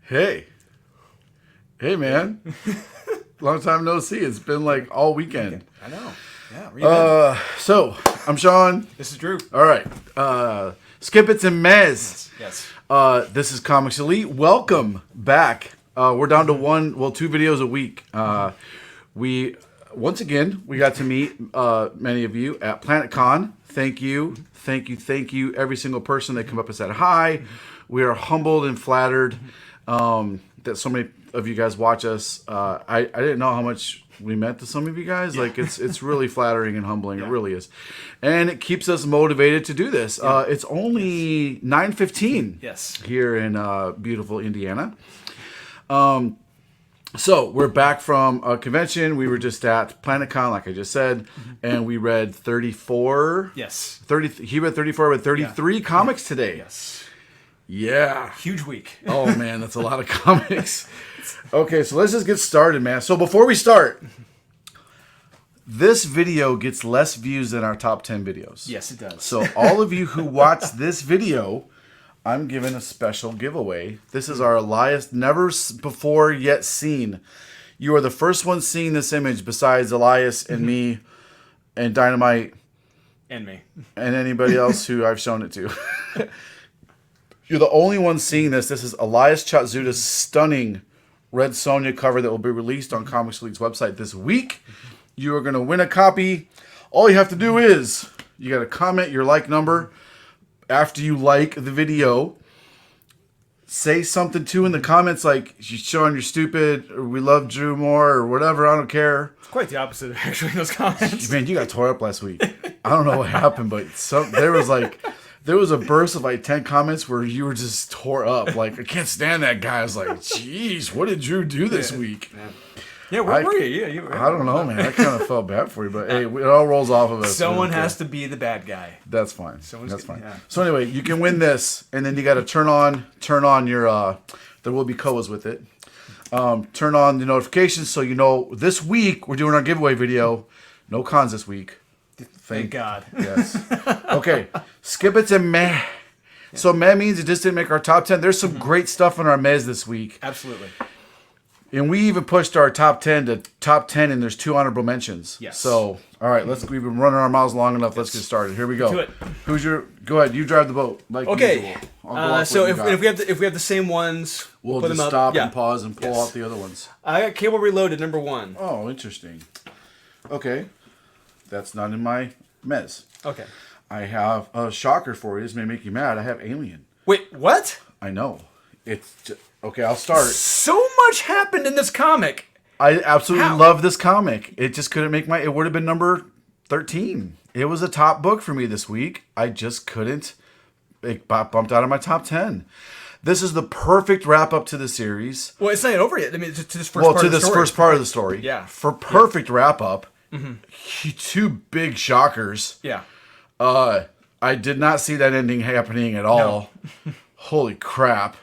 Hey. Hey, man. Long time no see. It's been like all weekend. I know. Yeah. So, I'm Sean. This is Drew. All right. Skip It's and Mez. Yes. This is Comics Elite. Welcome back. We're down to two videos a week. Once again, we got to meet many of you at PlanetCon. Thank you, every single person that came up and said hi. We are humbled and flattered that so many of you guys watch us. I didn't know how much we meant to some of you guys. Like it's really flattering and humbling. It really is, and it keeps us motivated to do this. It's only 9:15. Yes. Here in beautiful Indiana. So we're back from a convention. We were just at PlanetCon, like I just said, and we read 34. Yes. 30. He read 34, but 33 comics today. Yes. Yeah. Huge week. Oh man, that's a lot of comics. Okay, so let's just get started, man. So before we start, this video gets less views than our top 10 videos. Yes, it does. So all of you who watch this video, I'm giving a special giveaway. This is our Elias never before yet seen. You are the first one seeing this image besides Elias and me and Dynamite. And me. And anybody else who I've shown it to. You're the only one seeing this. This is Elias Chatzuta's stunning Red Sonja cover that will be released on Comics Elite's website this week. You are going to win a copy. All you have to do is you got to comment your like number after you like the video. Say something too in the comments like, Sean, you're stupid, or we love Drew more, or whatever. I don't care. It's quite the opposite, actually, in those comments. Man, you got tore up last week. I don't know what happened, but there was a burst of like 10 comments where you were just tore up. Like, I can't stand that guy. I was like, geez, what did Drew do this week? Yeah, where were you? Yeah, I don't know, man. I kind of felt bad for you, but hey, it all rolls off of us. Someone has to be the bad guy. That's fine. That's fine. Yeah. So anyway, you can win this, and then you got to turn on your. There will be koas with it. Turn on the notifications so you know this week we're doing our giveaway video. No cons this week. Thank God. Yes. Okay. Skip it to meh. So meh means it just didn't make our top 10. There's some great stuff in our mehs this week. Absolutely. And we even pushed our top 10 to top 10, and there's 2 honorable mentions. Yes. So, all right, we've been running our mouths long enough. Let's get started. Here we go. Do it. Go ahead. You drive the boat. Like Okay. usual. I'll go off So what you got. if we have the same ones, We'll put just them up. stop Yeah. and pause and pull out the other ones. I got Cable Reloaded #1. Oh, interesting. Okay. That's not in my mez. Okay. I have a shocker for you. This may make you mad. I have Alien. Wait, what? I know. Okay, I'll start. So much happened in this comic. I absolutely How? love this comic. It just couldn't make it would have been number 13. It was a top book for me this week. I just couldn't. It bumped out of my top 10. This is the perfect wrap up to the series. Well, it's not yet over yet. I mean, to this first part To of the this story. first part of the story. Yeah. For perfect wrap up. 2 big shockers. Yeah. I did not see that ending happening at all. Holy crap.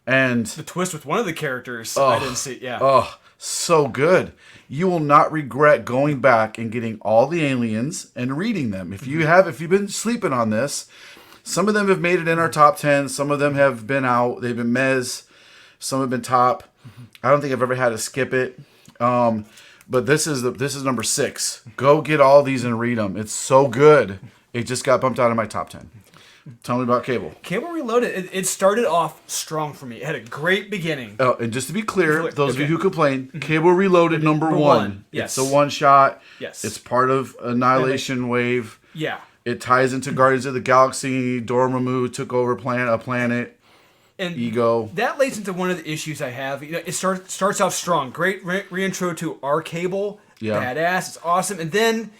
And The twist with one of the characters, I didn't see. Yeah. oh, so good. You will not regret going back and getting all the aliens and reading them. If you've been sleeping on this, some of them have made it in our top 10. Some of them have been out. They've been mez. Some have been top. I don't think I've ever had to skip it. But this is number 6. Go get all these and read them. It's so good. It just got bumped out of my top 10. Tell me about Cable. Cable Reloaded, it started off strong for me. It had a great beginning. Oh, and just to be clear, those of you who complain, Cable Reloaded number 1. Yes. It's a one shot. Yes. It's part of Annihilation Wave. Yeah. It ties into Guardians of the Galaxy. Dormammu took over a planet. And Ego. that lays into one of the issues I have. You know, it starts off strong. Great reintro to our Cable. Yeah. Badass. It's awesome. And then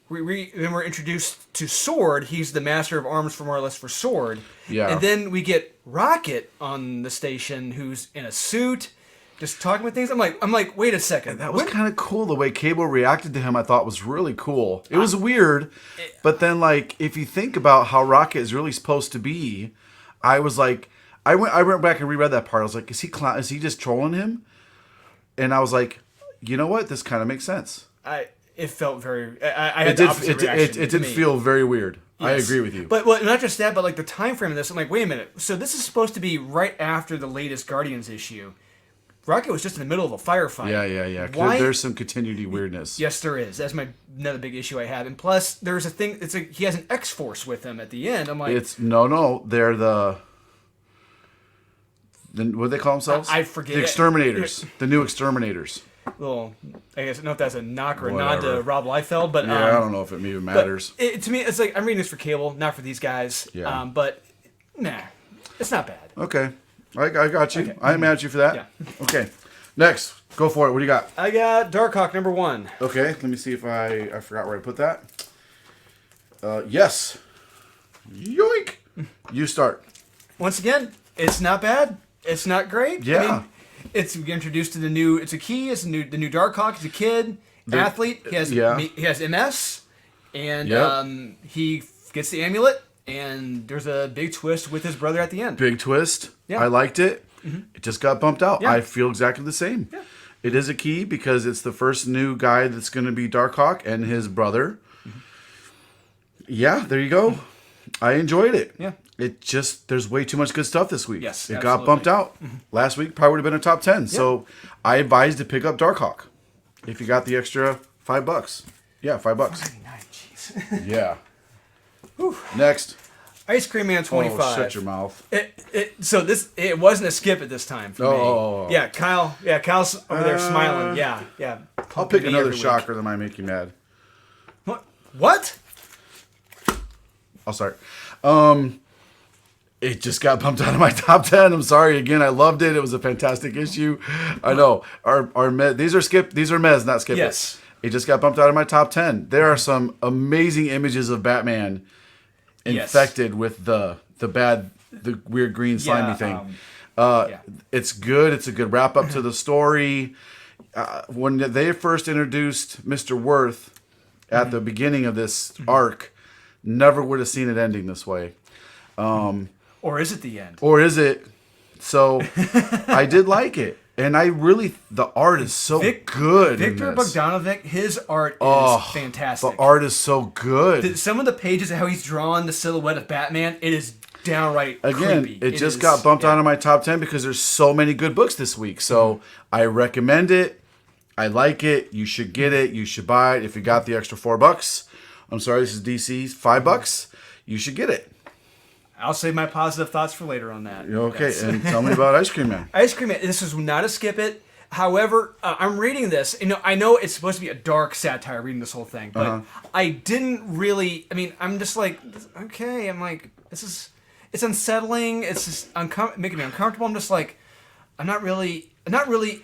we're introduced to Sword. He's the master of arms for more or less for Sword. Yeah. And then we get Rocket on the station, who's in a suit, just talking about things. I'm like, wait a second. That was kind of cool. The way Cable reacted to him, I thought was really cool. It was weird, but then like if you think about how Rocket is really supposed to be, I was like, I went back and reread that part. I was like, is he just trolling him? And I was like, you know what? This kind of makes sense. it felt very. I It had the did. opposite It reaction to did me. feel very weird. I Yes. agree with you. But well, not just that, but like the time frame of this, I'm like, wait a minute. So this is supposed to be right after the latest Guardians issue. Rocket was just in the middle of a firefight. Yeah. Why? There's some continuity weirdness. Yes, there is. That's another big issue I have. And plus, there's a thing. He has an X-Force with him at the end. I'm like, It's no. They're the what do they call themselves? I forget. The exterminators. The new exterminators. well, I guess I don't know if that's a knock or a nod Whatever. to Rob Liefeld, but Yeah, I don't know if it even matters. to me, it's like I'm reading this for cable, not for these guys. Yeah. But nah, it's not bad. Okay, I got you. Okay. I ain't mad at you for that. Yeah. Okay, next, go for it. What do you got? I got Darkhawk #1. Okay, let me see if I forgot where I put that. Yes. Yoink. You start. Once again, it's not bad. It's not great. Yeah. I mean, it's introduced to the new. It's a key. It's the new Darkhawk. He's a kid, athlete. He has MS, and Yep. he gets the amulet. And there's a big twist with his brother at the end. Big twist. Yeah. I liked it. It just got bumped out. Yeah. I feel exactly the same. Yeah. It is a key because it's the first new guy that's going to be Darkhawk and his brother. Yeah, there you go. I enjoyed it. Yeah. It just, there's way too much good stuff this week. Yes, It got absolutely. bumped out. Last week probably would have been a top 10. So I advise to pick up Darkhawk if you got the extra $5. Yeah, $5. Jeez. Yeah. Next. Ice Cream Man 25. Oh, shut your mouth. So it wasn't a skip at this time for me. Oh. Yeah, Kyle's over there smiling. Yeah. I'll pick Me another every week. shocker that might make you mad. What? I'll start. It just got bumped out of my top 10. I'm sorry again. I loved it. It was a fantastic issue. I know. These are mez, not skip Yes. it. It just got bumped out of my top 10. There are some amazing images of Batman infected with the weird green slimy thing. It's good. It's a good wrap up to the story. When they first introduced Mr. Worth at the beginning of this arc, never would have seen it ending this way. Or is it the end? Or is it? So I did like it. And the art is so good. in Victor this. Bogdanovic, his art is fantastic. The art is so good. Some of the pages of how he's drawn the silhouette of Batman, it is downright Again, creepy. it just got bumped out of my top 10 because there's so many good books this week. So I recommend it. I like it. You should get it. You should buy it. If you got the extra $4, I'm sorry, this is DC's $5. You should get it. I'll save my positive thoughts for later on that. Okay, Yes. and tell me about Ice Cream Man. Ice Cream Man, this is not a skip it. However, I'm reading this. I know it's supposed to be a dark satire reading this whole thing, but I didn't really. I mean, I'm just like, okay. I'm like, it's unsettling. It's just making me uncomfortable. I'm just like, I'm not really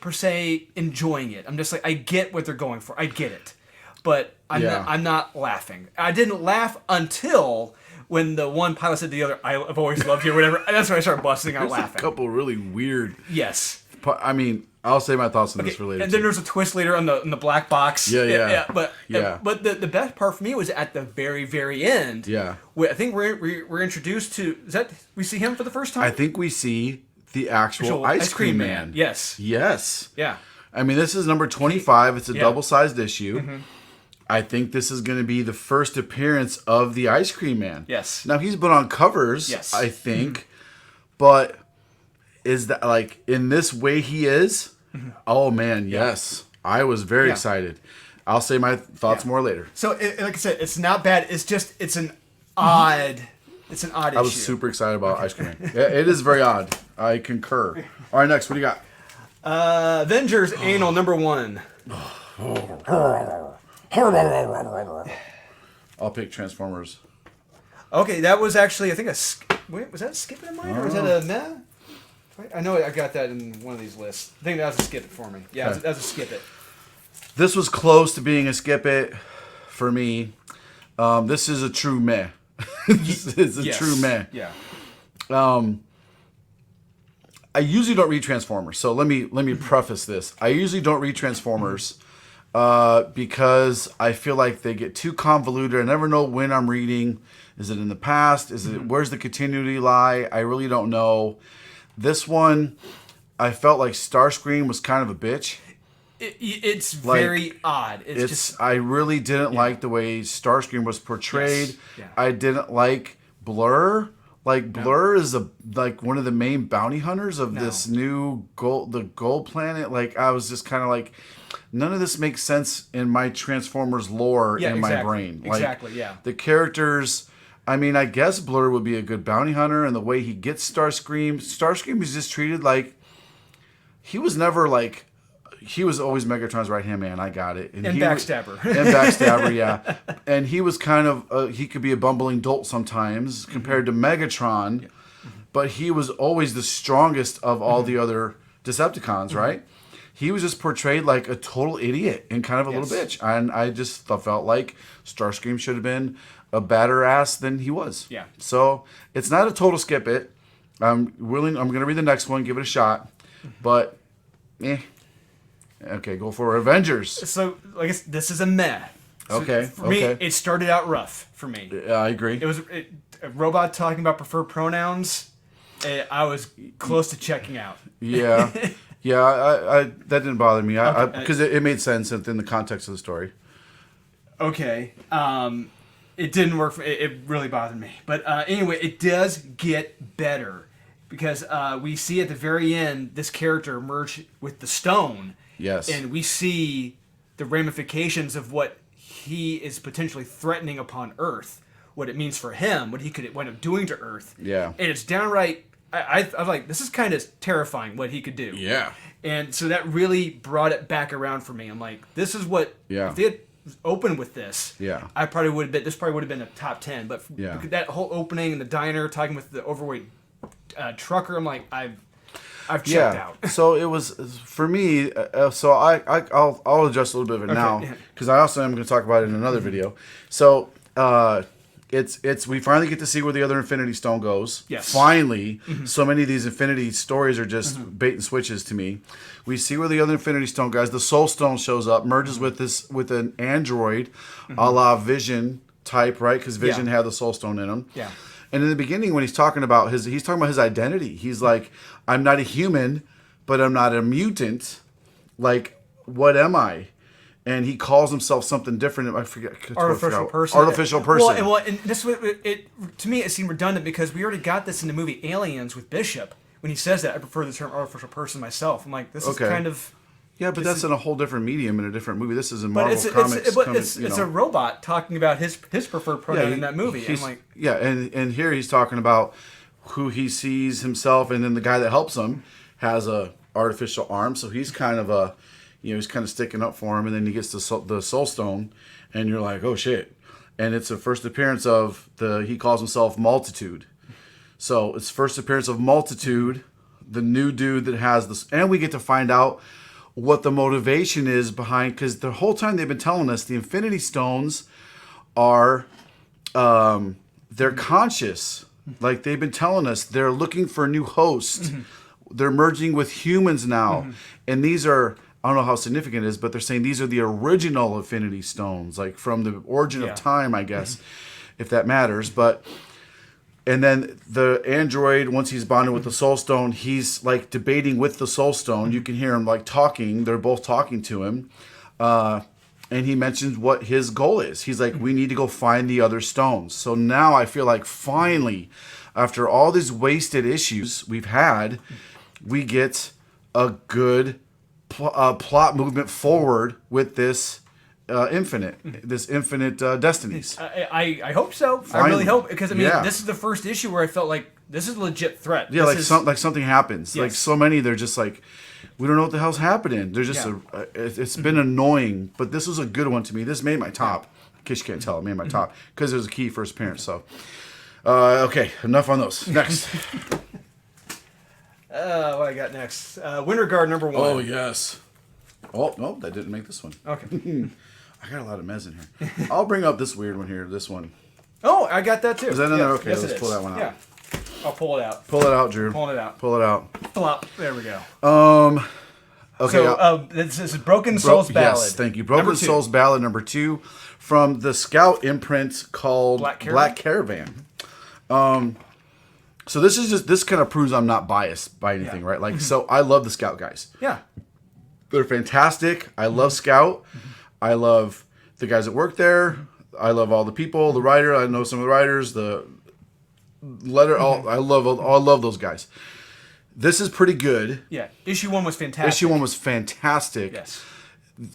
per se enjoying it. I'm just like, I get what they're going for. I get it, but I'm not laughing. I didn't laugh until when the one pilot said to the other, "I've always loved you," or whatever. That's when I started busting out There's laughing. a couple really weird. Yes. I mean, I'll say my thoughts on this related. And then to. there's a twist later on the black box. Yeah. But the best part for me was at the very, very end. Yeah. I think we're introduced to. Is that we see him for the first time? I think we see the actual Ice Cream Man. Yes. Yes. Yeah. I mean, this is number 25. It's a double-sized issue. Mm-hmm. I think this is going to be the first appearance of the Ice Cream Man. Yes. Now, he's been on covers, Yes. I think. But is that, like, in this way he is? Oh, man, yes. I was very excited. I'll say my thoughts more later. So, like I said, it's not bad. It's an odd. It's an odd issue. I was super excited about Ice Cream Man. Yeah, it is very odd. I concur. All right, next. What do you got? Avengers Anal #1. I'll pick Transformers. Okay, that was actually, I think, wait, was that a skip it in mine, or was that a meh? I know I got that in one of these lists. I think that was a skip it for me. Yeah, Okay. that was a skip it. This was close to being a skip it for me. This is a true meh. This is a true meh. Yeah. I usually don't read Transformers, so let me preface this. I usually don't read Transformers because I feel like they get too convoluted. I never know when I'm reading. Is it in the past? Is it where's the continuity lie? I really don't know. This one, I felt like Starscream was kind of a bitch. It's very odd. It's just I really didn't like the way Starscream was portrayed. Yes. Yeah. I didn't like Blur. Like Blur is like one of the main bounty hunters of this new gold planet. Like I was just kind of like, none of this makes sense in my Transformers lore in my brain. Like, exactly. Yeah. The characters. I mean, I guess Blur would be a good bounty hunter, and the way he gets Starscream. Starscream is just treated like he was never like. He was always Megatron's right-hand man. I got it. And backstabber. And backstabber, yeah. And he was kind of, he could be a bumbling dolt sometimes compared to Megatron, but he was always the strongest of all the other Decepticons, right? He was just portrayed like a total idiot and kind of a little bitch. And I just felt like Starscream should have been a badder ass than he was. Yeah. So it's not a total skip it. I'm going to read the next one, give it a shot. But, Okay, go for Avengers. So, I guess this is a meh. So Okay. For me, it started out rough for me. I agree. It was a robot talking about preferred pronouns. I was close to checking out. Yeah. Yeah, I that didn't bother me. Because it made sense within the context of the story. Okay. It didn't work. It really bothered me. But anyway, it does get better. Because we see at the very end this character merge with the stone. Yes. And we see the ramifications of what he is potentially threatening upon Earth, what it means for him, what he could wind up doing to Earth. Yeah. And it's downright, I was like, this is kind of terrifying what he could do. Yeah. And so that really brought it back around for me. I'm like, this is what, if they had opened with this, I probably would have been, this probably would have been a top 10. But that whole opening in the diner, talking with the overweight trucker, I'm like, I've checked out. So it was for me. So I'll adjust a little bit of it now because I also am going to talk about it in another video. So it's we finally get to see where the other Infinity Stone goes. Yes. Finally, so many of these Infinity stories are just bait and switches to me. We see where the other Infinity Stone guys. The Soul Stone shows up, merges with an android, a la Vision type, right? Because Vision had the Soul Stone in him. Yeah. And in the beginning, when he's talking about his identity, he's like, "I'm not a human, but I'm not a mutant. Like, what am I?" And he calls himself something different. I forget. Artificial person. Artificial person. Well, and this to me it seemed redundant because we already got this in the movie Aliens with Bishop when he says that. I prefer the term artificial person myself. I'm like, this is kind of. Yeah, but that's in a whole different medium in a different movie. This is in Marvel Comics. It's a robot talking about his preferred pronoun in that movie. I'm like, and here he's talking about who he sees himself, and then the guy that helps him has a artificial arm, so he's kind of he's kind of sticking up for him, and then he gets the Soul Stone, and you're like, oh shit, and it's the first appearance of he calls himself Multitude, so it's first appearance of Multitude, the new dude that has this, and we get to find out what the motivation is behind, because the whole time they've been telling us the Infinity Stones are they're conscious. Like they've been telling us they're looking for a new host. They're merging with humans now. And these are, I don't know how significant it is, but they're saying these are the original Infinity Stones, like from the origin of time, I guess, if that matters. And then the android, once he's bonded with the Soul Stone, he's like debating with the Soul Stone. You can hear him like talking. They're both talking to him. And he mentions what his goal is. He's like, we need to go find the other stones. So now I feel like finally, after all these wasted issues we've had, we get a good plot movement forward with this infinite destinies. I hope so. Finally. I really hope, because I mean, this is the first issue where I felt like this is a legit threat. Yeah, like something happens. Yes. Like so many, they're just like, we don't know what the hell's happening. They're just it's been annoying, but this was a good one to me. This made my top. In case you can't tell, it made my top because it was a key first appearance. So, okay, enough on those. Next. What I got next? Winter Guard #1. Oh yes. Oh no, that didn't make this one. Okay. I got a lot of mez in here. I'll bring up this weird one here. This one. Oh, I got that too. Is that in there? Okay, let's pull that one out. Yeah. I'll pull it out. Pull it out, Drew. Pulling it out. Pull it out. Flop. There we go. Okay. So this is Broken Souls Ballad. Yes, thank you. Broken Souls Ballad #2 from the Scout imprint called Black Caravan. So this kind of proves I'm not biased by anything, right? Like, so I love the Scout guys. Yeah. They're fantastic. I love Scout. I love the guys that work there. I love all the people, the writer. I know some of the writers, the letter. I love those guys. This is pretty good. Yeah. Issue 1 was fantastic. Issue 1 was fantastic. Yes.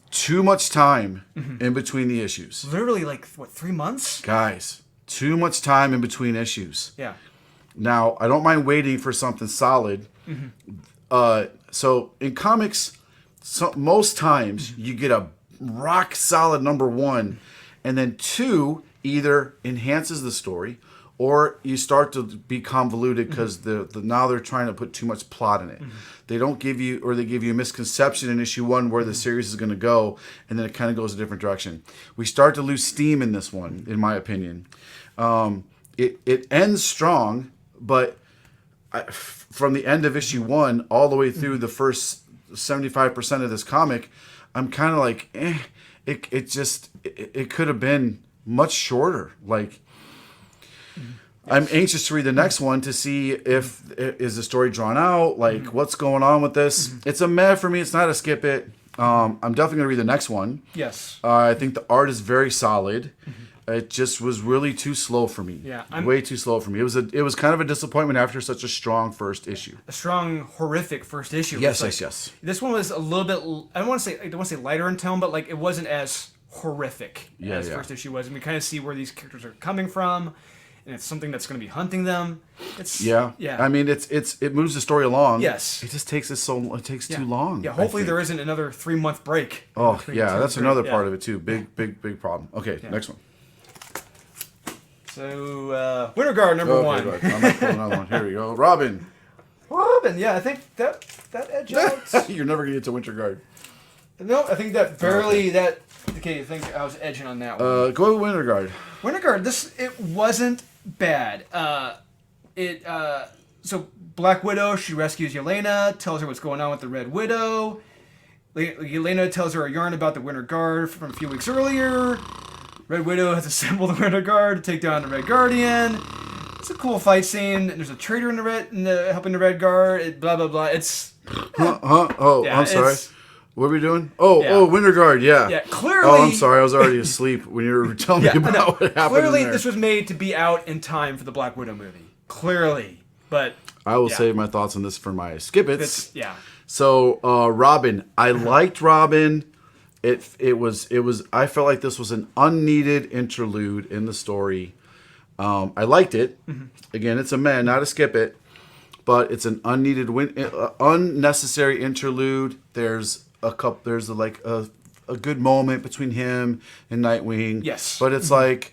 Too much time in between the issues. Literally, like, what, 3 months? Guys, too much time in between issues. Yeah. Now, I don't mind waiting for something solid. So in comics, most times you get a rock solid number 1, and then 2 either enhances the story or you start to be convoluted because now they're trying to put too much plot in it. They don't give you, or they give you a misconception in issue 1 where the series is going to go, and then it kind of goes a different direction. We start to lose steam in this one, in my opinion. It ends strong, but from the end of issue 1 all the way through the first 75% of this comic, I'm kind of like, it could have been much shorter. Like, I'm anxious to read the next one to see if is the story drawn out, like what's going on with this. It's a meh for me. It's not a skip it. I'm definitely gonna read the next one. Yes. I think the art is very solid. It just was really too slow for me. Yeah, way too slow for me. It was kind of a disappointment after such a strong first issue. A strong, horrific first issue. Yes, like, yes. This one was a little bit. I don't want to say lighter in tone, but like it wasn't as horrific as first issue was, and we kind of see where these characters are coming from. And it's something that's going to be hunting them. Yeah. I mean, it moves the story along. Yes. It just takes too long. Yeah. Hopefully there isn't another 3-month break. Oh yeah, that's another part of it too. Big problem. Okay, next one. So Winter Guard number 1. Good. I'm gonna pull another one. Here we go. Robin. Yeah, I think that edge out. You're never gonna get to Winter Guard. No, I think that barely Okay, I think I was edging on that one. Go with Winter Guard. Winter Guard. It wasn't bad. So Black Widow, she rescues Yelena, tells her what's going on with the Red Widow. Yelena tells her a yarn about the Winter Guard from a few weeks earlier. Red Widow has assembled the Winter Guard to take down the Red Guardian. It's a cool fight scene. There's a traitor helping the Red Guard. Blah blah blah. It's. Oh, yeah, I'm sorry. What are we doing? Oh, Winter Guard, yeah. Yeah, clearly... Oh, I'm sorry. I was already asleep when you were telling me about what happened Clearly, there. this was made to be out in time for the Black Widow movie. Clearly. But... I will save my thoughts on this for my skip-its. Yeah. So, Robin. I liked Robin. It was. I felt like this was an unneeded interlude in the story. I liked it. Again, it's a meh, not a skip-it. But it's an unneeded, unnecessary interlude. There's a good moment between him and Nightwing. Yes. But it's like,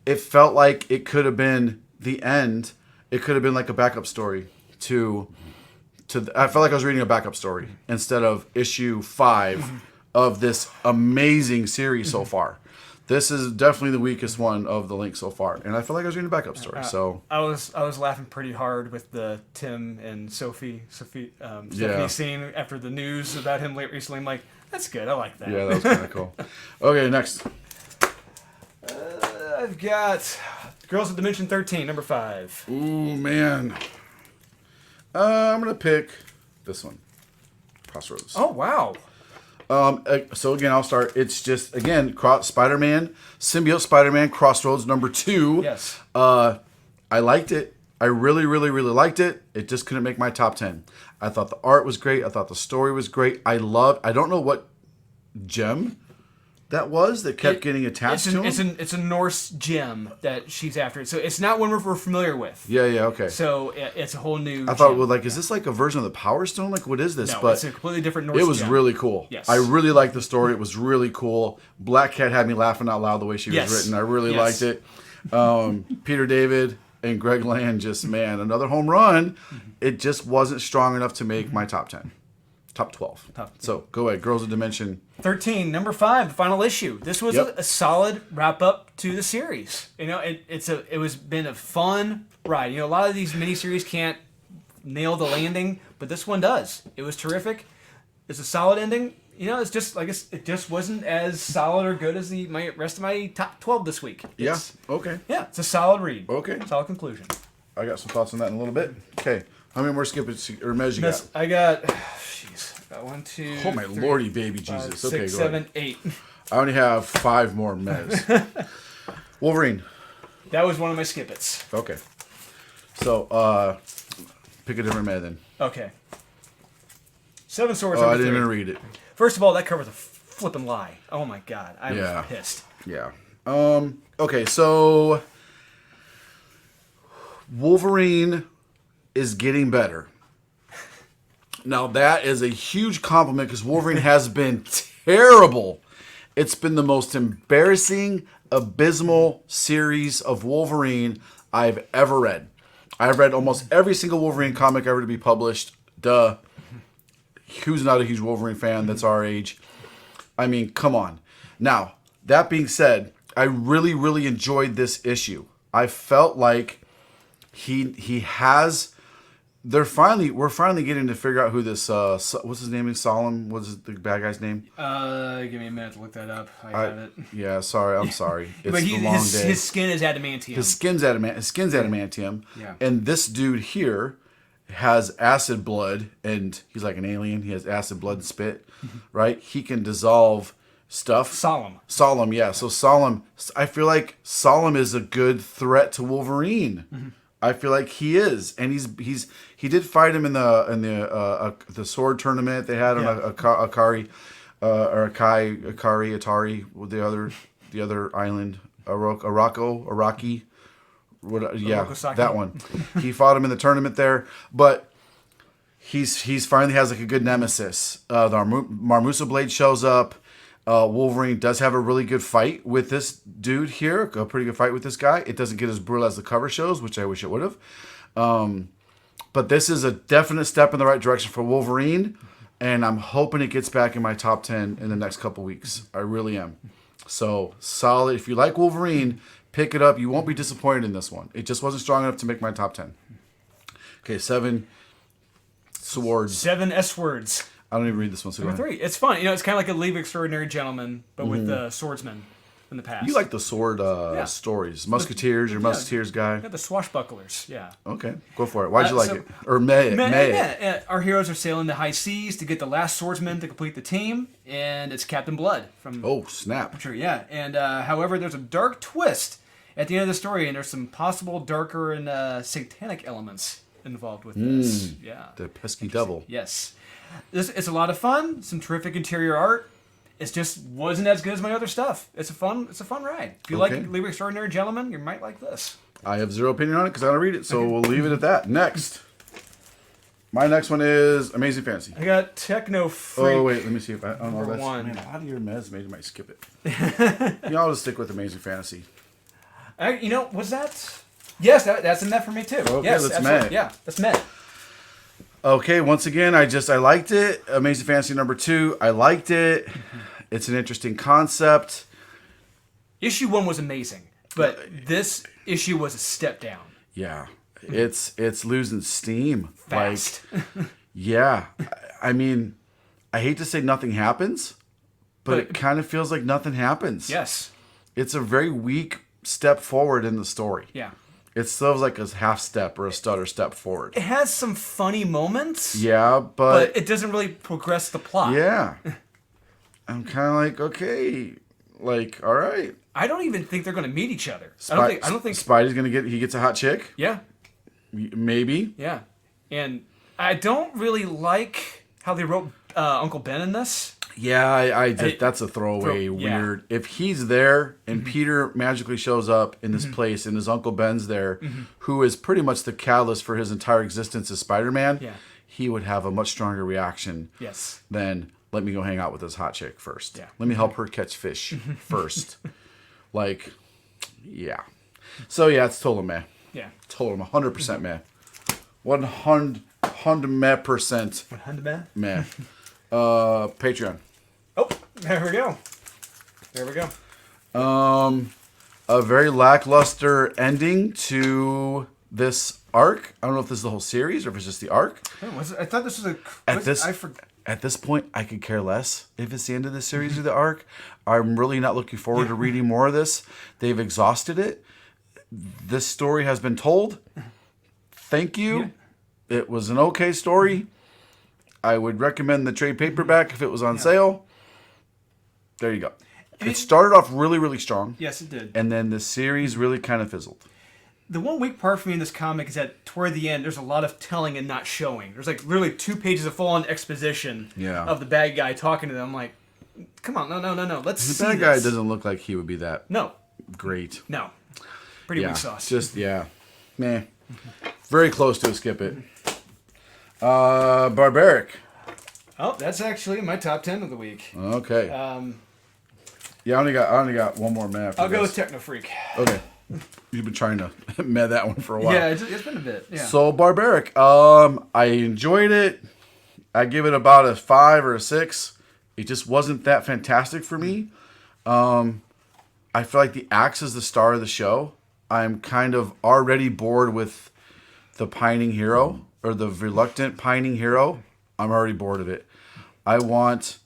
it felt like it could have been the end. It could have been like a backup story I felt like I was reading a backup story instead of issue 5 of this amazing series so far. This is definitely the weakest one of the link so far, and I feel like I was reading a backup story. So I was laughing pretty hard with the Tim and Stephanie scene after the news about him recently. I'm like, that's good. I like that. Yeah, that was kind of cool. Okay, next. I've got Girls of Dimension 13, number 5. Ooh man, I'm gonna pick this one, Crossroads. Oh wow. So again, I'll start. It's just, again, Spider-Man, Symbiote Spider-Man, Crossroads number 2. Yes. I liked it. I really, really, really liked it. It just couldn't make my top 10. I thought the art was great. I thought the story was great. I don't know what gem that was that kept getting attached to him. It's a Norse gem that she's after. So it's not one we're familiar with. Yeah, okay. So it's a whole new I thought, gem. well, like, is this like a version of the Power Stone? Like, what is this? No, but it's a completely different Norse it was gem. really cool. Yes. I really liked the story. It was really cool. Black Cat had me laughing out loud the way she was written. I really liked it. Peter David and Greg Land, just, man, another home run. It just wasn't strong enough to make my top 10. Top 12. So, go ahead. Girls of Dimension 13, number 5, the final issue. This was a solid wrap up to the series. You know, it was been a fun ride. You know, a lot of these miniseries can't nail the landing, but this one does. It was terrific. It's a solid ending. You know, it's just, I guess, it just wasn't as solid or good as the rest of my top 12 this week. Okay. Yeah, it's a solid read. Okay. Solid conclusion. I got some thoughts on that in a little bit. Okay. How many more skippets or mehs you Miss, got? I got, jeez, got 1, 2. Oh my 3, lordy, baby 5, Jesus. 6, Okay, go 7, ahead. 8. I only have 5 more mehs. Wolverine. That was one of my skippets. Okay. So, pick a different meh then. Okay. 7 swords. Oh, I number didn't 3. even read it. First of all, that cover's a flipping lie. Oh my god, I Yeah. was pissed. Yeah. Okay, so Wolverine is getting better. Now that is a huge compliment because Wolverine has been terrible. It's been the most embarrassing, abysmal series of Wolverine I've ever read. I've read almost every single Wolverine comic ever to be published. Duh. Who's not a huge Wolverine fan that's our age? I mean, come on. Now, that being said, I really, really enjoyed this issue. I felt like he has. We're finally getting to figure out who this. What's his name? Solemn. What's the bad guy's name? Give me a minute to look that up. I have it. Yeah, sorry. I'm sorry. It's But the long day. his skin is adamantium. His skin's adamantium. Yeah. And this dude here has acid blood, and he's like an alien. He has acid blood and spit, right? He can dissolve stuff. Solemn, yeah. So Solemn, I feel like Solemn is a good threat to Wolverine. Mm-hmm. I feel like he is, and he did fight him in the sword tournament they had on Akari, Atari, with the other island, Iraqi. Orokosaki. That one. He fought him in the tournament there, but he's finally has like a good nemesis. The Marmusa Blade shows up. Wolverine does have a really good fight with this dude here, a pretty good fight with this guy. It doesn't get as brutal as the cover shows, which I wish it would have. But this is a definite step in the right direction for Wolverine, and I'm hoping it gets back in my top 10 in the next couple weeks. I really am. So, solid. If you like Wolverine, pick it up. You won't be disappointed in this one. It just wasn't strong enough to make my top 10. Okay, 7 swords. 7 S words. I don't even read this one. So go Number ahead. 3. It's fun. It's kind of like a League of Extraordinary Gentlemen, but with the swordsman in the past. You like the sword stories. Musketeers, you're a Musketeers guy. Yeah, the swashbucklers. Yeah. Okay, go for it. Why'd you like so- it? Or May. Our heroes are sailing the high seas to get the last swordsman to complete the team, and it's Captain Blood from. Oh, snap. Sure, yeah. And however, there's a dark twist at the end of the story, and there's some possible darker and satanic elements involved with this. Yeah. The pesky devil. Yes. It's a lot of fun. Some terrific interior art. It just wasn't as good as my other stuff. It's a fun ride. If you like League of Extraordinary Gentlemen, you might like this. I have zero opinion on it because I don't read it, so we'll leave it at that. Next. My next one is Amazing Fantasy. I got Techno Freak. Oh, wait, let me see if I... Oh, no, Number that's... 1. Man, out of your meds, maybe I might skip it. I'll just stick with Amazing Fantasy. Was that? Yes, that's a net for me too. Okay, yes, that's absolutely. met. Yeah, that's met. Okay, once again, I liked it. Amazing Fantasy number 2, I liked it. It's an interesting concept. Issue 1 was amazing, but this issue was a step down. Yeah, it's losing steam. Fast. Yeah. I mean, I hate to say nothing happens, but it kind of feels like nothing happens. Yes. It's a very weak step forward in the story. Yeah. It still like a half step or a stutter step forward. It has some funny moments. Yeah, but it doesn't really progress the plot. Yeah. I'm kind of like, okay, like, all right. I don't even think they're going to meet each other. I don't think Spidey's going to he gets a hot chick? Yeah. Maybe. Yeah. And I don't really like how they wrote Uncle Ben in this. Yeah, that's a throwaway weird. If he's there and Peter magically shows up in this place and his Uncle Ben's there, who is pretty much the catalyst for his entire existence as Spider-Man, he would have a much stronger reaction than let me go hang out with this hot chick first. Yeah. Let me help her catch fish first. Like, yeah. So, yeah, it's total meh. Yeah. Total 100% meh. 100 meh percent. 100 meh? Meh. Patreon. Oh, there we go. There we go. A very lackluster ending to this arc. I don't know if this is the whole series or if it's just the arc. I thought this was At this point, I could care less if it's the end of the series or the arc. I'm really not looking forward to reading more of this. They've exhausted it. This story has been told. Thank you. It was an okay story. I would recommend the trade paperback if it was on sale. There you go. It started off really, really strong. Yes, it did. And then the series really kind of fizzled. The one weak part for me in this comic is that toward the end, there's a lot of telling and not showing. There's like literally 2 pages of full-on exposition of the bad guy talking to them. I'm like, come on, no. Let's see The bad guy doesn't look like he would be that great. No. Pretty weak sauce. Just, meh. Very close to a skip it. Barbaric. Oh, that's actually my top 10 of the week. Okay. I only got one more meh. I'll go with Techno Freak. Okay. You've been trying to meh that one for a while. Yeah, it's been a bit. Yeah. So Barbaric, I enjoyed it. I give it about a 5 or a 6. It just wasn't that fantastic for me. I feel like the axe is the star of the show. I'm kind of already bored with the pining hero or the reluctant pining hero. I'm already bored of it. I want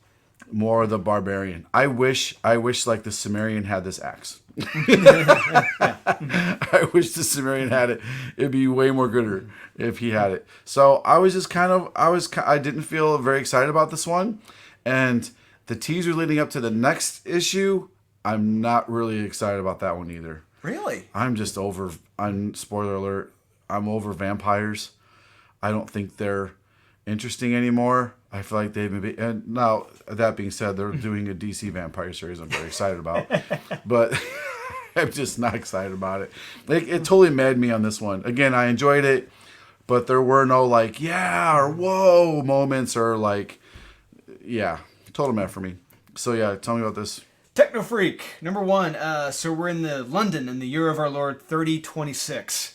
more of the barbarian. I wish like the Sumerian had this axe. I wish the Sumerian had it. It'd be way more gooder if he had it. So I was just I didn't feel very excited about this one. And the teaser leading up to the next issue, I'm not really excited about that one either. Really? Spoiler alert, I'm over vampires. I don't think they're interesting anymore. I feel like they've been... And now, that being said, they're doing a DC vampire series I'm very excited about. But I'm just not excited about it. It totally mad me on this one. Again, I enjoyed it, but there were no like, yeah, or whoa moments or like, yeah, total mad for me. So yeah, tell me about this. Techno Freak, number 1. So we're in London in the year of our Lord 3026.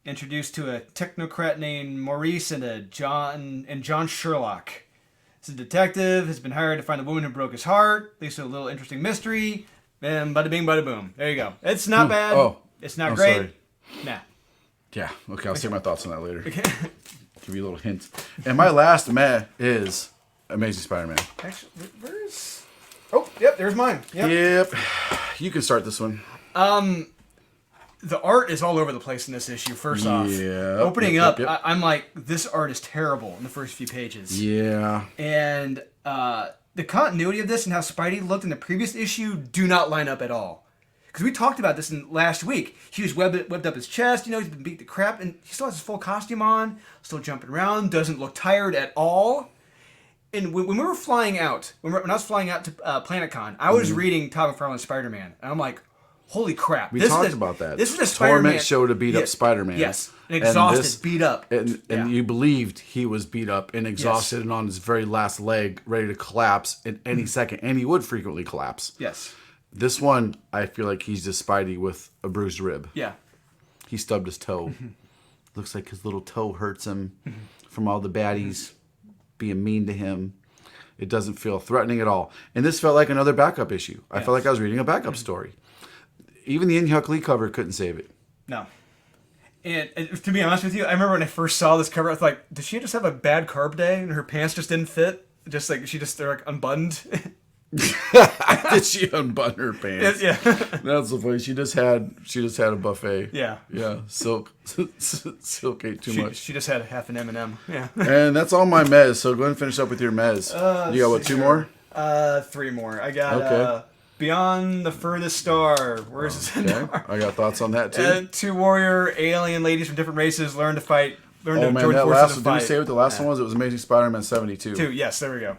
Introduced to a technocrat named Maurice and John Sherlock. He's a detective, has been hired to find the woman who broke his heart. Leads to a little interesting mystery. And bada bing, bada boom. There you go. It's not bad. Oh, it's not great. Sorry. Nah. Yeah. Okay. I'll say my thoughts on that later. Okay. Give you a little hint. And my last meh is Amazing Spider-Man. Actually, where's? Oh, yep. There's mine. Yep. You can start this one. The art is all over the place in this issue, first off. Yeah. Opening up, I'm like, this art is terrible in the first few pages. Yeah. And the continuity of this and how Spidey looked in the previous issue do not line up at all. Because we talked about this in last week. He was webbed up his chest, he's been beat to crap, and he still has his full costume on, still jumping around, doesn't look tired at all. And when we were flying out, when I was flying out to PlanetCon, I was reading Todd McFarlane's Spider-Man, and I'm like, holy crap. We talked about that. This is a Spider-Man. Torment show to beat up Spider-Man. Yes. And exhausted, beat up. And you believed he was beat up and exhausted and on his very last leg, ready to collapse at any second. And he would frequently collapse. Yes. This one, I feel like he's just Spidey with a bruised rib. Yeah. He stubbed his toe. Looks like his little toe hurts him from all the baddies being mean to him. It doesn't feel threatening at all. And this felt like another backup issue. I felt like I was reading a backup story. Even the In-Huck Lee cover couldn't save it. No. And to be honest with you, I remember when I first saw this cover, I was like, did she just have a bad carb day and her pants just didn't fit? Just like, they're like unbuttoned? Did she unbutton her pants? Yeah. That's so funny. She just had a buffet. Yeah. Yeah. Silk ate too much. She just had half an M&M. Yeah. And that's all my mez. So go ahead and finish up with your mez. You got what, 2 more? 3 more. I got Beyond the Furthest Star. Where's this? Okay. I got thoughts on that too. 2 warrior alien ladies from different races learn to fight. Learn to join that forces last to one. fight. Did we say what the last one was? It was Amazing Spider-Man 72. 2. Yes, there we go.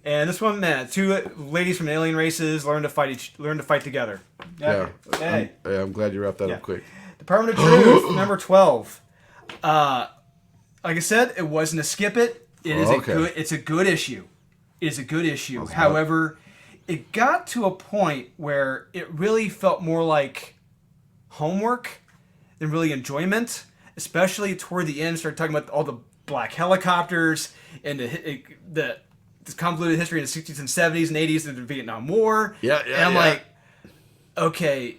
And this one, 2 ladies from alien races learn to fight together. Yeah. Hey. I'm glad you wrapped that up quick. Department of Truth, number 12. Like I said, it wasn't a skip it. It's a good issue. It is a good issue. However, it got to a point where it really felt more like homework than really enjoyment. Especially toward the end, started talking about all the black helicopters and this convoluted history in the 60s and 70s and 80s of the Vietnam War. Yeah. And I'm like, okay,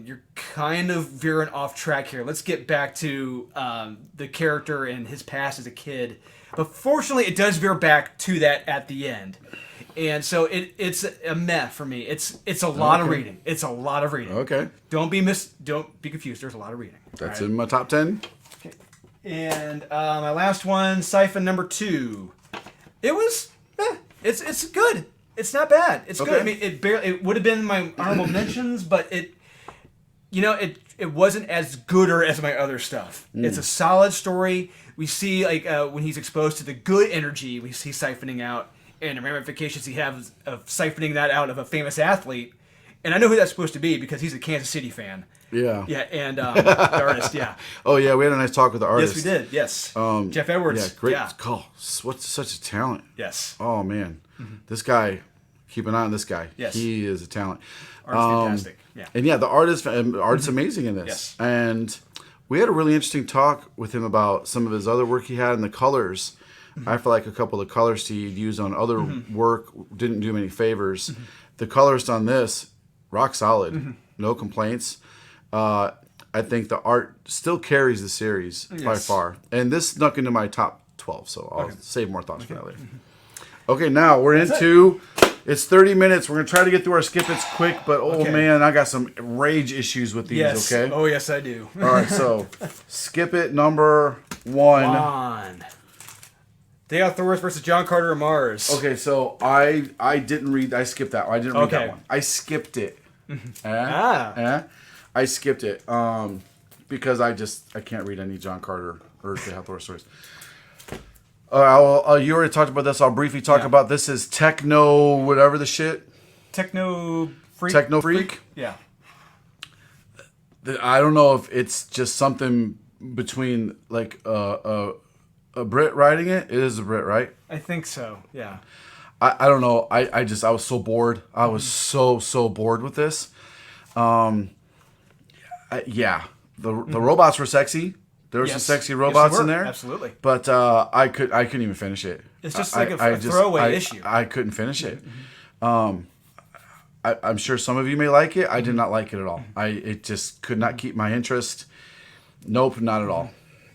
you're kind of veering off track here. Let's get back to the character and his past as a kid. But fortunately, it does veer back to that at the end. And so it's a meh for me. It's a lot of reading. It's a lot of reading. Okay. Don't be confused. There's a lot of reading. That's in my top 10. Okay. And my last one, Siphon number 2. It was, it's good. It's not bad. It's good. I mean, it would have been my honorable mentions, but it wasn't as gooder as my other stuff. It's a solid story. We see when he's exposed to the good energy, we see siphoning out, and the ramifications he has of siphoning that out of a famous athlete. And I know who that's supposed to be because he's a Kansas City fan. Yeah. Yeah, and the artist, yeah. Oh, yeah, we had a nice talk with the artist. Yes, we did, yes. Jeff Edwards. Yeah, great. Yeah. Oh, what's such a talent. Yes. Oh, man. This guy, keep an eye on this guy. Yes. He is a talent. Art's fantastic, yeah. And yeah, the art's amazing in this. Yes. And we had a really interesting talk with him about some of his other work he had and the colors. I feel like a couple of the colors he'd used on other work didn't do him any favors. The colorist on this, rock solid. No complaints. I think the art still carries the series by far. And this snuck into my top 12, so I'll save more thoughts for that later. Okay, now we're into... It's 30 minutes. We're going to try to get through our skip-its quick, but man, I got some rage issues with these, okay? Oh, yes, I do. All right, so skip-it number 1. Day Out Thor's versus John Carter of Mars. Okay, so I didn't read... I skipped that one. I didn't read that one. I skipped it. I skipped it because I can't read any John Carter or Day Out Thor stories. You already talked about this. I'll briefly talk about this. Is techno whatever the shit. Techno freak. Techno freak. Yeah. I don't know if it's just something between like a Brit writing it. It is a Brit, right? I think so. Yeah. I don't know. I was so bored. I was so bored with this. The robots were sexy. There were some sexy robots in there. Absolutely. But I couldn't even finish it. It's just like a throwaway issue. I couldn't finish it. I'm sure some of you may like it. I did not like it at all. It just could not keep my interest. Nope, not at all.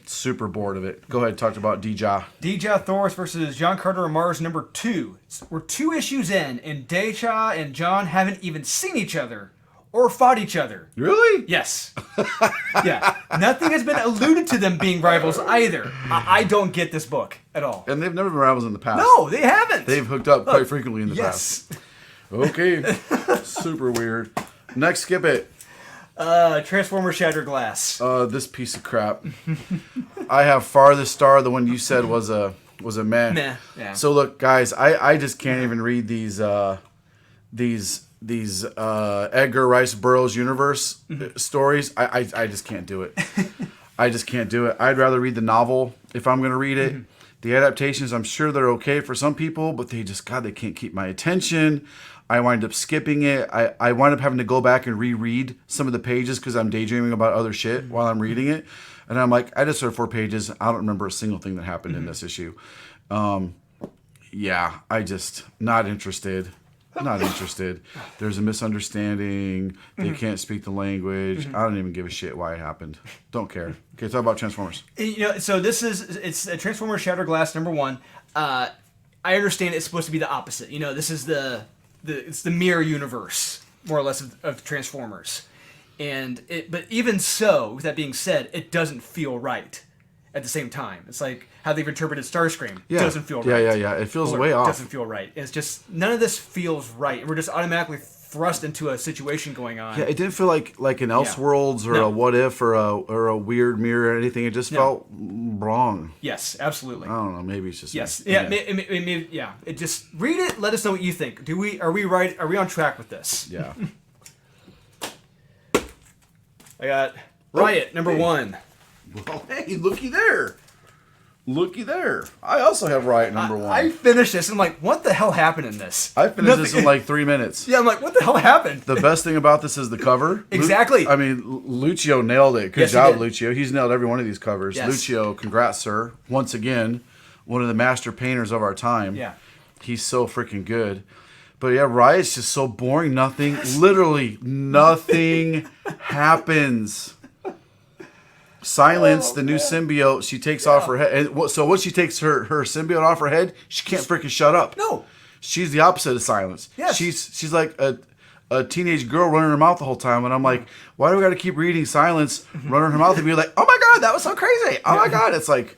Super bored of it. Go ahead, talk about Deja. Deja Thoris versus John Carter of Mars number 2. We're 2 issues in, and Deja and John haven't even seen each other. Or fought each other. Really? Yes. Yeah. Nothing has been alluded to them being rivals either. I don't get this book at all. And they've never been rivals in the past. No, they haven't. They've hooked up quite frequently in the past. Okay. Super weird. Next, skip it. Transformer Shattered Glass. This piece of crap. I have Farthest Star. The one you said was a meh. Meh. Yeah. So look, guys, I just can't even read these Edgar Rice Burroughs universe stories. I just can't do it. I just can't do it. I'd rather read the novel if I'm going to read it. The adaptations, I'm sure they're okay for some people, but they can't keep my attention. I wind up skipping it. I wind up having to go back and reread some of the pages because I'm daydreaming about other shit while I'm reading it. And I'm like, I just read 4 pages. I don't remember a single thing that happened in this issue. I just, not interested. Not interested. There's a misunderstanding. They can't speak the language. I don't even give a shit why it happened. Don't care. Okay, talk about Transformers. So it's a Transformers Shattered Glass number 1. I understand it's supposed to be the opposite. This is it's the mirror universe, more or less, of Transformers. But even so, with that being said, it doesn't feel right at the same time. It's like how they've interpreted Starscream. Yeah. Doesn't feel right. Yeah. It feels way off. Doesn't feel right. It's just, none of this feels right. We're just automatically thrust into a situation going on. Yeah, it didn't feel like an Elseworlds or a What If or a Weird Mirror or anything. It just felt wrong. Yes, absolutely. I don't know. Maybe it's just yes. me. Yeah. It just, read it. Let us know what you think. Are we right? Are we on track with this? Yeah. I got Riot number 1. Well, hey, looky there. I also have Riot number 1. I finished this and I'm like, what the hell happened in this? I finished this in like 3 minutes. Yeah, I'm like, what the hell happened? The best thing about this is the cover. Exactly. Lucio nailed it. Good job, Lucio. He's nailed every one of these covers. Yes. Lucio, congrats, sir. Once again, one of the master painters of our time. Yeah. He's so freaking good. But yeah, Riot's just so boring. Literally nothing happens. Silence, the new symbiote, she takes off her head. And so once she takes her symbiote off her head, she can't freaking shut up. No. She's the opposite of Silence. Yes. She's like a a teenage girl running her mouth the whole time, and I'm like, why do we got to keep reading Silence running her mouth and be like, oh my god, that was so crazy. Oh my god, it's like,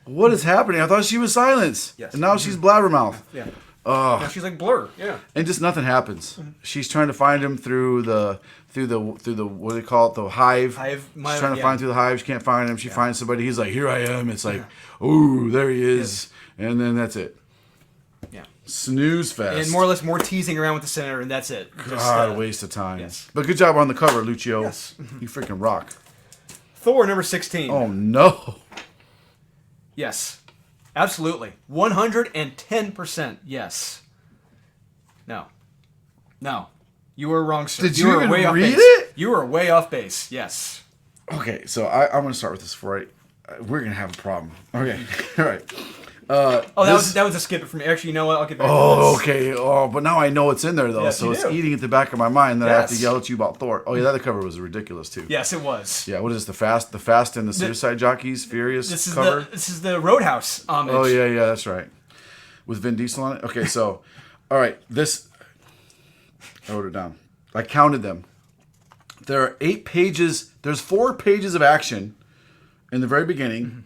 what is happening? I thought she was Silence, and now she's Blabbermouth. Yeah. Now she's like Blur. Yeah. And just nothing happens. She's trying to find him through the what do they call it, the hive. She's trying to find through the hive. She can't find him. She finds somebody. He's like, here I am. It's like, ooh, there he is. And then that's it. Yeah. Snooze fest. And more or less more teasing around with the senator, and that's it. God, a waste of time. Yes. But good job on the cover, Lucio. Yes. You freaking rock. Thor number 16. Oh no. Yes. Absolutely. 110% yes. No. No. You were wrong, sir. Did you even way off read base. it? You were way off base. Yes. Okay, so I'm going to start with this before we're going to have a problem. Okay. All right. That was a skip it for me. Actually, you know what? I'll get back to Oh, this. okay. Oh, but now I know it's in there, though, Yes, so you it's do. eating at the back of my mind that I have to Yes. yell at you about Thor. Oh, yeah, that cover was ridiculous, too. Yes, it was. Yeah, what is the Fast and the Suicide Jockeys Furious cover? This is the Roadhouse homage. Oh, yeah, that's right. With Vin Diesel on it? Okay, so, all right, I wrote it down. I counted them. There are 8 pages, there's 4 pages of action in the very beginning. Mm-hmm.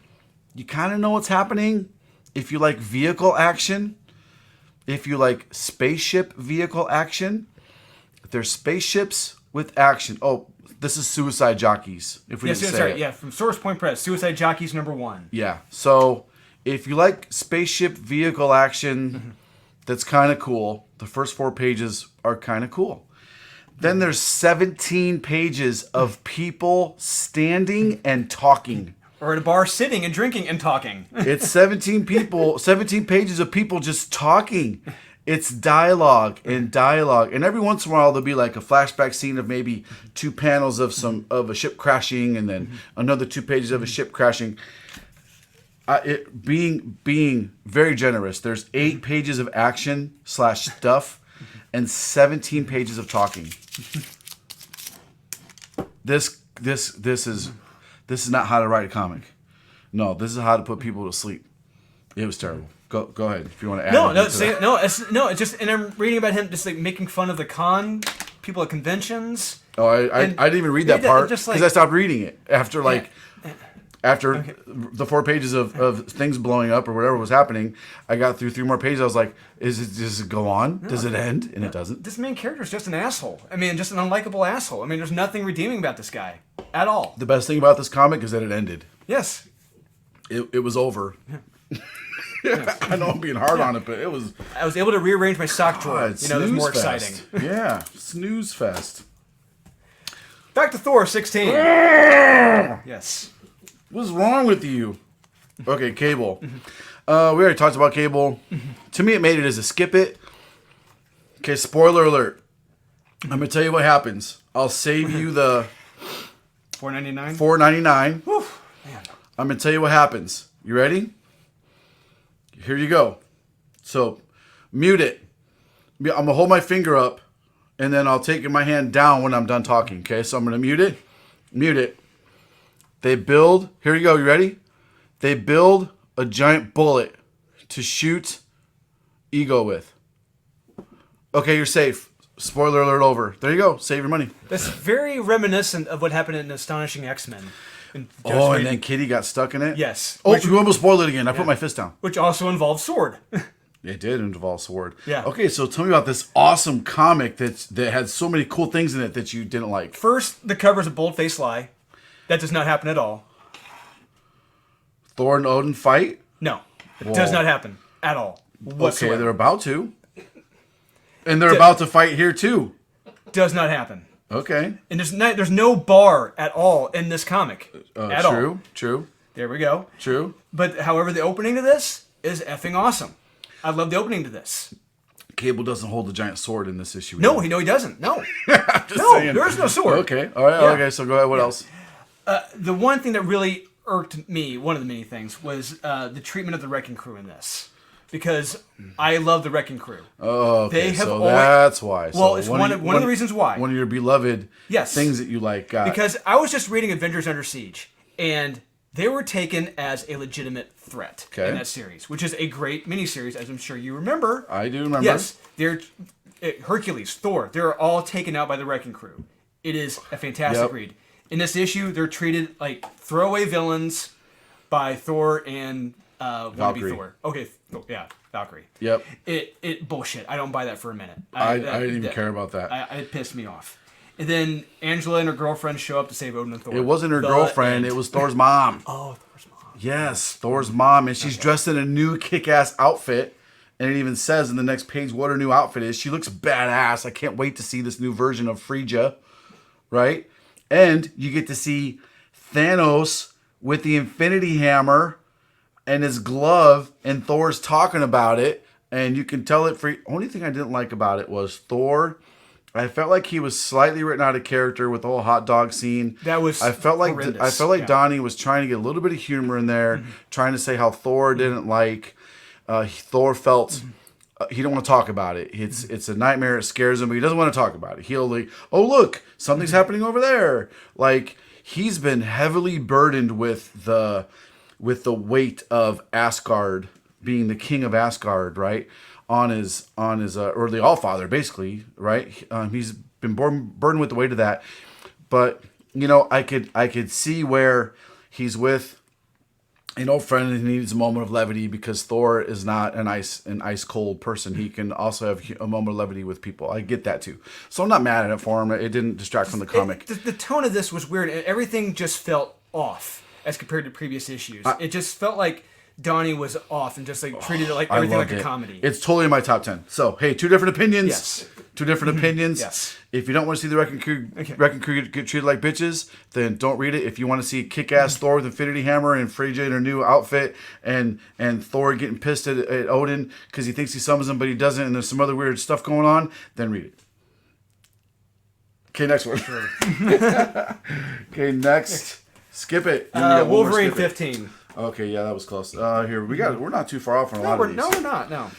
You kind of know what's happening if you like vehicle action, if you like spaceship vehicle action. There's spaceships with action. Oh, this is Suicide Jockeys, if we didn't say it. Yeah, from Source Point Press, Suicide Jockeys number 1. Yeah, so if you like spaceship vehicle action, that's kind of cool. The first 4 pages are kind of cool. Then there's 17 pages of people standing and talking. Or at a bar sitting and drinking and talking. It's 17 pages of people just talking. It's dialogue. And every once in a while there'll be like a flashback scene of maybe 2 panels of a ship crashing, and then another 2 pages of a ship crashing. Being very generous, there's 8 pages of action / stuff and 17 pages of talking. This is not how to write a comic. No, this is how to put people to sleep. It was terrible. Go ahead if you want to add. It's just, and I'm reading about him just like making fun of the people at conventions. Oh, I didn't even read that part because I stopped reading it after the 4 pages of things blowing up or whatever was happening. I got through 3 more pages. I was like, does it go on? Does it end? And it doesn't. This main character is just an asshole. I mean, just an unlikable asshole. I mean, there's nothing redeeming about this guy at all. The best thing about this comic is that it ended. Yes. It was over. Yeah. I know I'm being hard on it, but it was... I was able to rearrange my sock drawer. It was more exciting. Yeah, snooze fest. Back to Thor 16. Yes. What's wrong with you? Okay, Cable. We already talked about Cable. To me, it made it as a skip it. Okay, spoiler alert. I'm going to tell you what happens. I'll save you the... $4.99? $4.99. Whew, man. I'm going to tell you what happens. You ready? Here you go. So, mute it. I'm going to hold my finger up, and then I'll take my hand down when I'm done talking. Okay, so I'm going to mute it. Mute it. They build... Here you go. You ready? They build a giant bullet to shoot Ego with. Okay, you're safe. Spoiler alert over. There you go. Save your money. That's very reminiscent of what happened in Astonishing X-Men. And then Kitty got stuck in it? Yes. Oh, you almost spoiled it again. I put my fist down. Which also involves Sword. It did involve Sword. Yeah. Okay, so tell me about this awesome comic that had so many cool things in it that you didn't like. First, the cover's a bold-faced lie. That does not happen at all. Thor and Odin fight? No. It does not happen at all. Whatsoever. Okay, they're about to. And they're about to fight here too. Does not happen. Okay. And there's no bar at all in this comic. At all. True. There we go. True. But however, the opening to this is effing awesome. I love the opening to this. Cable doesn't hold the giant sword in this issue. No, he doesn't. No. Saying. There is no sword. Okay. All right. Yeah. Okay. So go ahead. What else? The one thing that really irked me, one of the many things, was the treatment of the Wrecking Crew in this. Because I love the Wrecking Crew. Oh, okay. So that's why. Well, so it's one of the reasons why. One of your beloved things that you like. Because I was just reading Avengers Under Siege, and they were taken as a legitimate threat in that series, which is a great miniseries, as I'm sure you remember. I do remember. Yes, Hercules, Thor, they're all taken out by the Wrecking Crew. It is a fantastic read. In this issue, they're treated like throwaway villains by Thor and wannabe Thor. Okay, yeah, Valkyrie. Yep. It bullshit. I don't buy that for a minute. I didn't even care about that. It pissed me off. And then Angela and her girlfriend show up to save Odin and Thor. It wasn't her girlfriend. It was Thor's mom. Oh, Thor's mom. Yes, Thor's mom, and she's dressed in a new kick-ass outfit. And it even says in the next page what her new outfit is. She looks badass. I can't wait to see this new version of Phrygia, right? And you get to see Thanos with the Infinity Hammer and his glove, and Thor's talking about it, and you can tell it free. Only thing I didn't like about it was Thor. I felt like he was slightly written out of character with the whole hot dog scene. That was I felt like horrendous. Donnie was trying to get a little bit of humor in there, trying to say how Thor didn't like. Thor felt he don't want to talk about it. It's a nightmare. It scares him, but he doesn't want to talk about it. He'll like, oh look, something's happening over there. Like he's been heavily burdened with the weight of Asgard being the king of Asgard, right? On his or the Allfather, basically, right? He's been burdened with the weight of that. But you know, I could see where he's with an old friend and he needs a moment of levity because Thor is not an ice cold person. He can also have a moment of levity with people. I get that too. So I'm not mad at it for him. It didn't distract from the comic. The tone of this was weird, and everything just felt off as compared to previous issues. It just felt like Donnie was off and just like treated it like everything like a comedy. It's totally in my top 10. So hey, two different opinions. Yes. Two different opinions. Yes. If you don't want to see the Wrecking Crew get treated like bitches, then don't read it. If you want to see kick-ass Thor with Infinity Hammer and Phrygia in her new outfit and Thor getting pissed at Odin because he thinks he summons him but he doesn't and there's some other weird stuff going on, then read it. Okay, next one. Sure. Okay, next. Skip it. Wolverine 15. Okay, yeah, that was close. Here we're not too far off on a lot of these. No, we're not. No.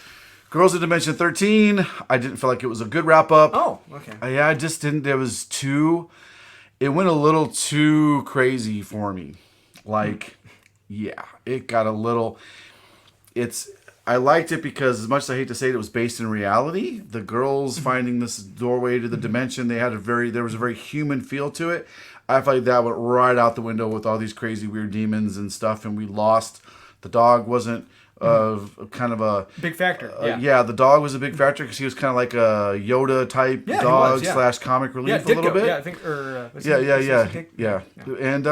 Girls of Dimension 13. I didn't feel like it was a good wrap up. Oh, okay. Yeah, I just didn't. It went a little too crazy for me. Like, yeah, it got a little. I liked it because as much as I hate to say it, it was based in reality. The girls finding this doorway to the dimension, there was a very human feel to it. I felt like that went right out the window with all these crazy weird demons and stuff, and we lost. The dog wasn't kind of a big factor. Yeah, the dog was a big factor because he was kind of like a Yoda type dog / comic relief a little bit. Yeah, I think. Yeah. And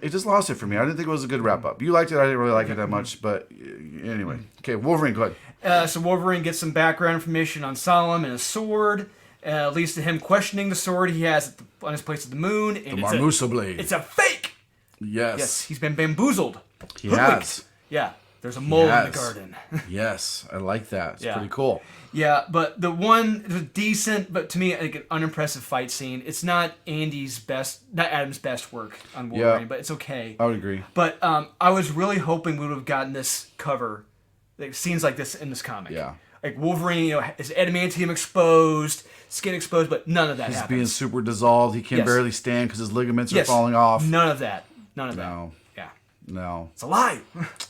it just lost it for me. I didn't think it was a good wrap up. You liked it. I didn't really like it that much, but anyway. Okay, Wolverine, go ahead. So Wolverine gets some background information on Solomon and his sword. Leads to him questioning the sword he has on his place at the moon. And the Marmusa blade. It's a fake. Yes, he's been bamboozled. He has. Yeah. There's a mole in the garden. Yes, I like that. It's pretty cool. Yeah, but the decent, but to me, like an unimpressive fight scene. It's not Adam's best work on Wolverine, but it's okay. I would agree. But I was really hoping we would have gotten this cover, like scenes like this in this comic. Yeah. Like Wolverine, his adamantium exposed, skin exposed, but none of that happens. He's being super dissolved. He can barely stand because his ligaments are falling off. None of that. No. Yeah. No. It's a lie.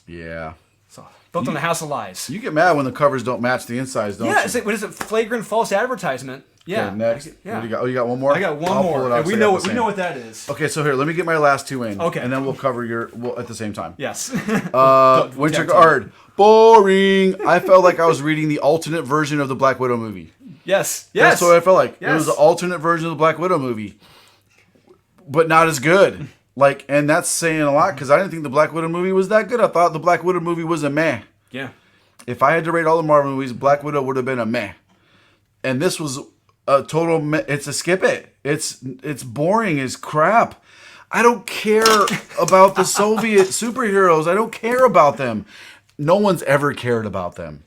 Yeah. So built on a house of lies. You get mad when the covers don't match the insides, don't you? Yeah, what is it? Flagrant false advertisement. Yeah. Okay, next. What do you got? Oh, you got one more? I got one more. And we know what that is. Okay, so here, let me get my last two in. Okay. And then we'll cover at the same time. Yes. Winter Guard. Boring. I felt like I was reading the alternate version of the Black Widow movie. Yes. That's what I felt like. Yes. It was the alternate version of the Black Widow movie. But not as good. And that's saying a lot because I didn't think the Black Widow movie was that good. I thought the Black Widow movie was a meh. Yeah. If I had to rate all the Marvel movies, Black Widow would have been a meh. And this was a total meh. It's a skip it. It's boring as crap. I don't care about the Soviet superheroes. I don't care about them. No one's ever cared about them.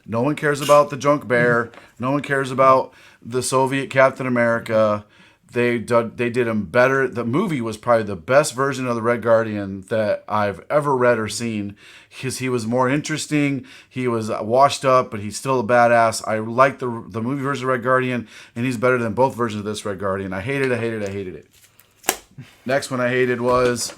No one cares about the Junk Bear. No one cares about the Soviet Captain America. They did him better. The movie was probably the best version of the Red Guardian that I've ever read or seen because he was more interesting. He was washed up, but he's still a badass. I like the movie version of Red Guardian, and he's better than both versions of this Red Guardian. I hated it. Next one I hated was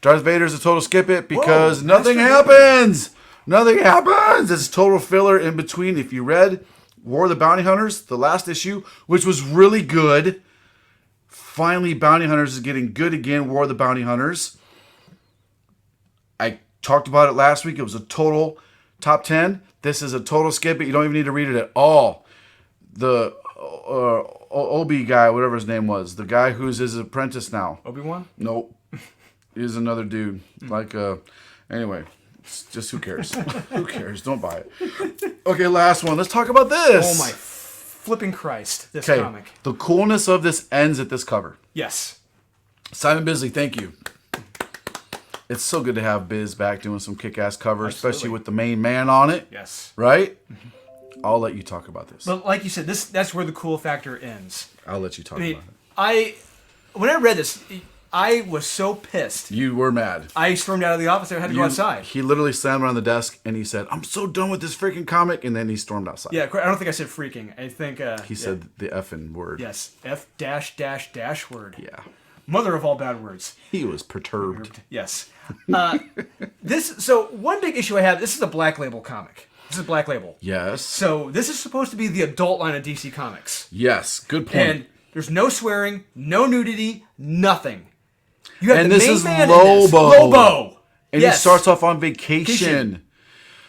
Darth Vader's a total skip it because nothing happens. Nothing happens. It's total filler in between. If you read War of the Bounty Hunters, the last issue, which was really good. Finally, Bounty Hunters is getting good again. War of the Bounty Hunters. I talked about it last week. It was a total top 10. This is a total skip it. You don't even need to read it at all. The Obi guy, whatever his name was, the guy who's his apprentice now. Obi-Wan? Nope. He's another dude. Anyway, just who cares? Who cares? Don't buy it. Okay, last one. Let's talk about this. Oh my flipping Christ! This comic. The coolness of this ends at this cover. Yes. Simon Bisley, thank you. It's so good to have Biz back doing some kick-ass covers, especially with the main man on it. Yes. Right? I'll let you talk about this. But like you said, that's where the cool factor ends. I'll let you talk about it. When I read this, I was so pissed. You were mad. I stormed out of the office. I had to go outside. He literally slammed on the desk and he said, "I'm so done with this freaking comic," and then he stormed outside. Yeah, I don't think I said freaking. I think he said the effing word. Yes, F dash dash dash word. Yeah. Mother of all bad words. He was perturbed. Yes. So one big issue I have. This is a Black Label comic. This is Black Label. Yes. So this is supposed to be the adult line of DC Comics. Yes. Good point. And there's no swearing, no nudity, nothing. You have and the this main is man Lobo. in this. Lobo. And he starts off on vacation.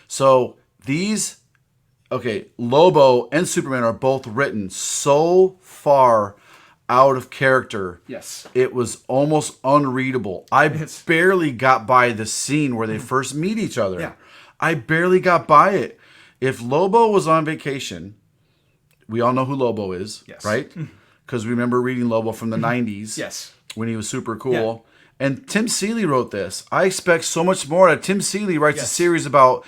So these, Lobo and Superman are both written so far out of character. Yes. It was almost unreadable. I barely got by the scene where they first meet each other. Yeah. I barely got by it. If Lobo was on vacation, we all know who Lobo is, right? Because we remember reading Lobo from the 90s. Yes. When he was super cool. Yeah. And Tim Seeley wrote this. I expect so much more. Tim Seeley writes a series about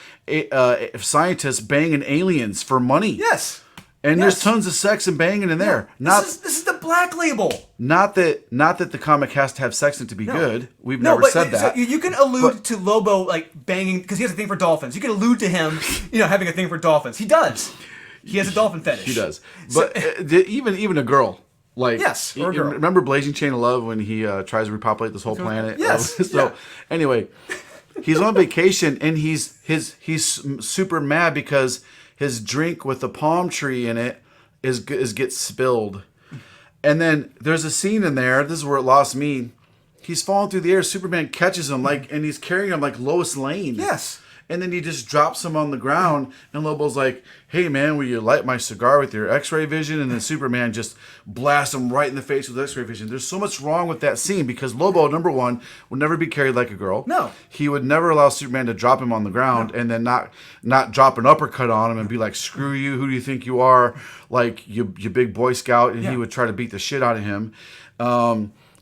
scientists banging aliens for money. Yes. And there's tons of sex and banging in there. This is the Black Label. Not that the comic has to have sex in it to be good. We've never said that. So you can allude to Lobo like banging because he has a thing for dolphins. You can allude to him, having a thing for dolphins. He does. He has a dolphin fetish. He does. But even a girl. Like, or a girl. Remember Blazing Chain of Love when he tries to repopulate this whole planet? Yes. Anyway, he's on vacation and he's super mad because his drink with the palm tree in it gets spilled. And then there's a scene in there. This is where it lost me. He's falling through the air. Superman catches him and he's carrying him like Lois Lane. Yes. And then he just drops him on the ground, and Lobo's like, "Hey man, will you light my cigar with your X-ray vision?" And then Superman just blasts him right in the face with X-ray vision. There's so much wrong with that scene because Lobo, number one, would never be carried like a girl. No. He would never allow Superman to drop him on the ground and then not drop an uppercut on him and be like, "Screw you, who do you think you are? Like, you big Boy Scout," and he would try to beat the shit out of him.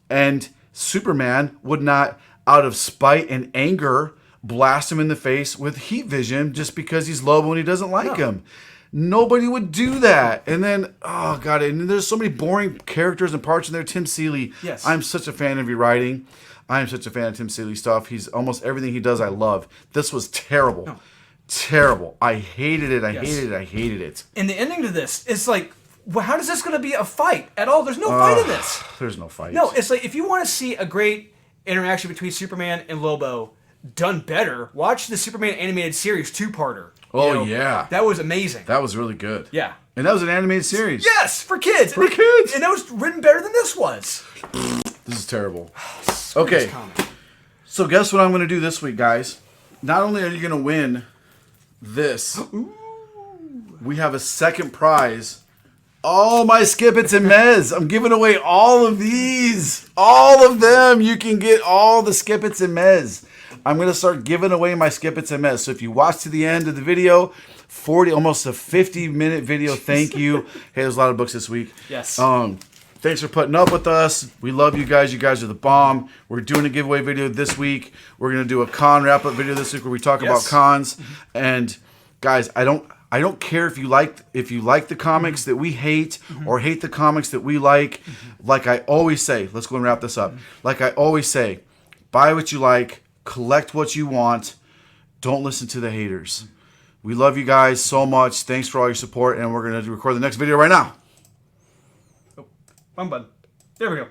And Superman would not, out of spite and anger, blast him in the face with heat vision just because he's Lobo and he doesn't like him. Nobody would do that. And then, oh God, and there's so many boring characters and parts in there. Tim Seeley, I'm such a fan of your writing. I am such a fan of Tim Seeley stuff. He's almost everything he does I love. This was terrible. No. Terrible. I hated it. I hated it. And the ending to this is like, well, how is this going to be a fight at all? There's no fight in this. There's no fight. No, it's like if you want to see a great interaction between Superman and Lobo done better, watch the Superman animated series 2-parter. Oh, yeah. That was amazing. That was really good. Yeah. And that was an animated series. Yes, for kids. For kids. And that was written better than this was. This is terrible. Okay. So guess what I'm going to do this week, guys? Not only are you going to win this, we have a second prize. All my Skippets and Mez. I'm giving away all of these. All of them. You can get all the Skippets and Mez. I'm going to start giving away my Skippets and Mez. So if you watch to the end of the video, almost a 50-minute video, thank you. Hey, there's a lot of books this week. Yes. Thanks for putting up with us. We love you guys. You guys are the bomb. We're doing a giveaway video this week. We're going to do a con wrap-up video this week where we talk about cons. And guys, I don't care if you like the comics that we hate or hate the comics that we like. Like I always say, let's go and wrap this up. Like I always say, buy what you like, collect what you want. Don't listen to the haters. We love you guys so much. Thanks for all your support, and we're going to record the next video right now. Wrong button. There we go.